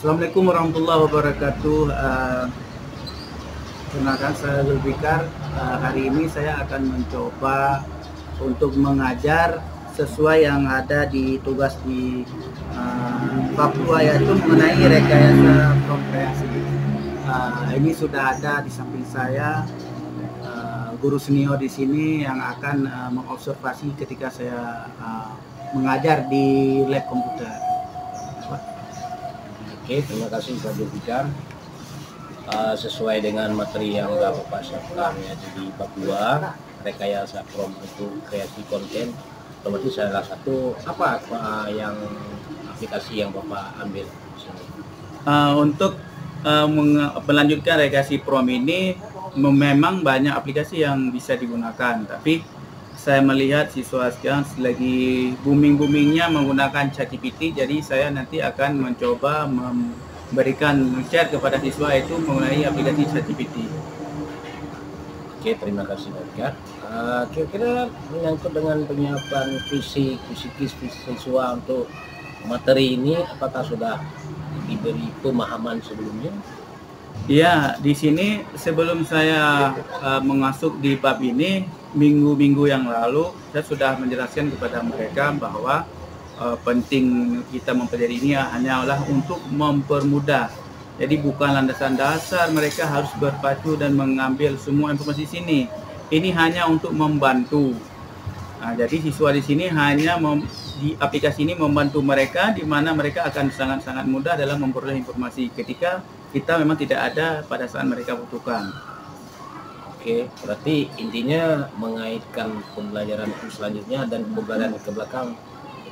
Assalamualaikum warahmatullahi wabarakatuh. Perkenalkan saya Zulfikar. Hari ini saya akan mencoba untuk mengajar sesuai yang ada di tugas di Papua, yaitu mengenai rekayasa prokreasi. Ini sudah ada di samping saya guru senior di sini yang akan mengobservasi ketika saya mengajar di lab komputer. Oke, terima kasih Pak Zulfikar. Sesuai dengan materi yang sudah Bapak siapkan yaitu di Papua, rekayasa prompt untuk kreasi konten. Berarti salah satu apa yang aplikasi yang Bapak ambil di sini? Untuk melanjutkan rekayasa prompt ini memang banyak aplikasi yang bisa digunakan, tapi saya melihat siswa sekarang lagi booming-boomingnya menggunakan ChatGPT, jadi saya nanti akan mencoba memberikan share kepada siswa itu mengenai aplikasi ChatGPT. Oke, terima kasih Pak. Kira-kira menyangkut dengan penyiapan fisikis siswa untuk materi ini, apakah sudah diberi pemahaman sebelumnya? Ya, di sini sebelum saya masuk di bab ini, minggu-minggu yang lalu saya sudah menjelaskan kepada mereka bahwa penting kita mempelajari ini hanyalah untuk mempermudah. Jadi bukan landasan dasar mereka harus berpacu dan mengambil semua informasi sini. Ini hanya untuk membantu. Nah, jadi siswa di sini hanya di aplikasi ini membantu mereka, di mana mereka akan sangat-sangat mudah dalam memperoleh informasi ketika kita memang tidak ada pada saat mereka butuhkan. Oke, berarti intinya mengaitkan pembelajaran itu selanjutnya dan pembelajaran ke belakang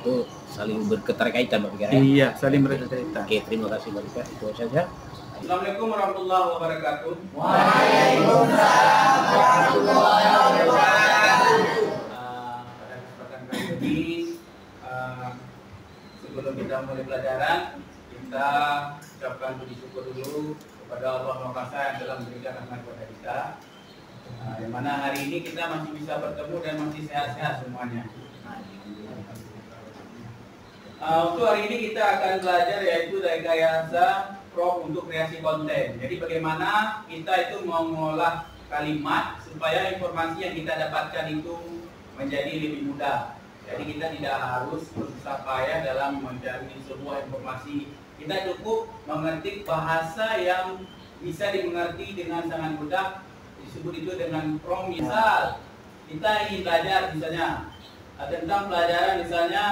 itu saling berketerkaitan Pak Fikar, ya? Iya, saling berkaitan. Oke, terima kasih Pak Fikar. Itu saja. Assalamualaikum warahmatullahi wabarakatuh. Waalaikumsalam warahmatullahi wabarakatuh. Pada kesempatan kali ini, sebelum kita mulai pelajaran, kita ucapkan puji syukur dulu kepada Allah Maha Kuasa yang telah memberikan rahmat kepada kita. Yang mana hari ini kita masih bisa bertemu dan masih sehat-sehat semuanya. Untuk hari ini kita akan belajar yaitu rekayasa prompt untuk kreasi konten. Jadi bagaimana kita itu mengolah kalimat supaya informasi yang kita dapatkan itu menjadi lebih mudah. Jadi kita tidak harus bersusah payah dalam mencari sebuah informasi. Kita cukup mengetik bahasa yang bisa dimengerti dengan sangat mudah. Disebut itu dengan prompt. Misal kita ingin belajar misalnya tentang pelajaran misalnya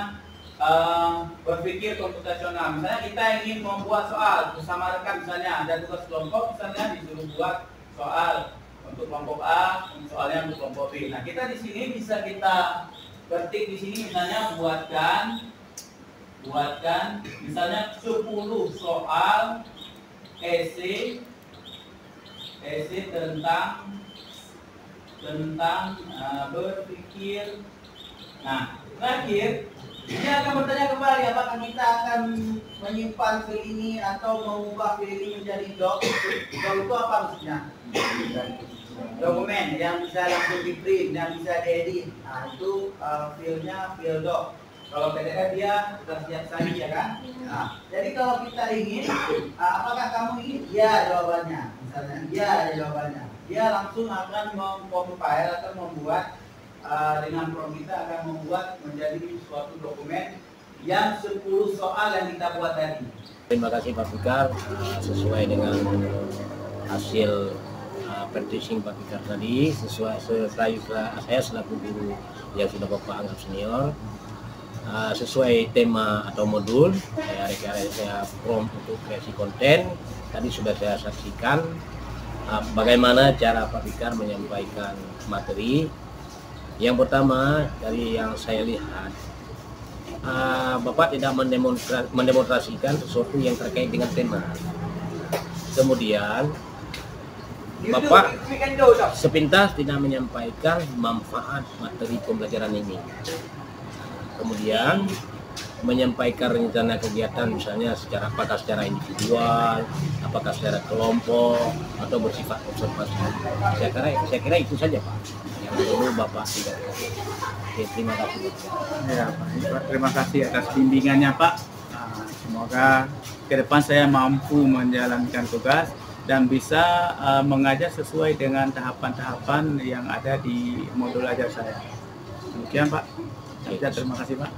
berpikir komputasional. Misalnya kita ingin membuat soal bersama rekan, misalnya ada tugas kelompok, misalnya disuruh buat soal untuk kelompok A, soalnya untuk kelompok B. Nah, kita di sini bisa kita ketik di sini misalnya buatkan misalnya 10 soal esai tentang berpikir. Nah, terakhir dia akan bertanya kembali apakah kita akan menyimpan file ini atau mengubah file ini menjadi doc. Doc itu apa maksudnya? Dokumen yang bisa langsung di print, yang bisa diedit. Nah, itu filenya file doc. Kalau PDF dia sudah siap saja, ya kan? Nah, jadi kalau kita ingin, apakah kamu ingin? Ya jawabannya. Misalnya, ya jawabannya. Dia langsung akan mengcompile atau membuat dengan prompt kita akan membuat menjadi suatu dokumen yang 10 soal yang kita buat tadi. Terima kasih Pak Fikar. Sesuai dengan hasil practicing Pak Fikar tadi, saya selaku guru yang sudah Bapak anggap senior, sesuai tema atau modul rekayasa prompt untuk kreasi konten tadi sudah saya saksikan bagaimana cara Pak Fikar menyampaikan materi. Yang pertama dari yang saya lihat, Bapak tidak mendemonstrasikan sesuatu yang terkait dengan tema. Kemudian Bapak sepintas tidak menyampaikan manfaat materi pembelajaran ini. Kemudian menyampaikan rencana kegiatan misalnya apakah secara individual, apakah secara kelompok atau bersifat observasi. Saya kira itu saja Pak yang perlu Bapak tidak. Oke, terima kasih Pak. Ya, Pak. Terima kasih atas bimbingannya Pak. Semoga ke depan saya mampu menjalankan tugas dan bisa mengajar sesuai dengan tahapan-tahapan yang ada di modul ajar saya. Demikian Pak. Terima kasih Pak.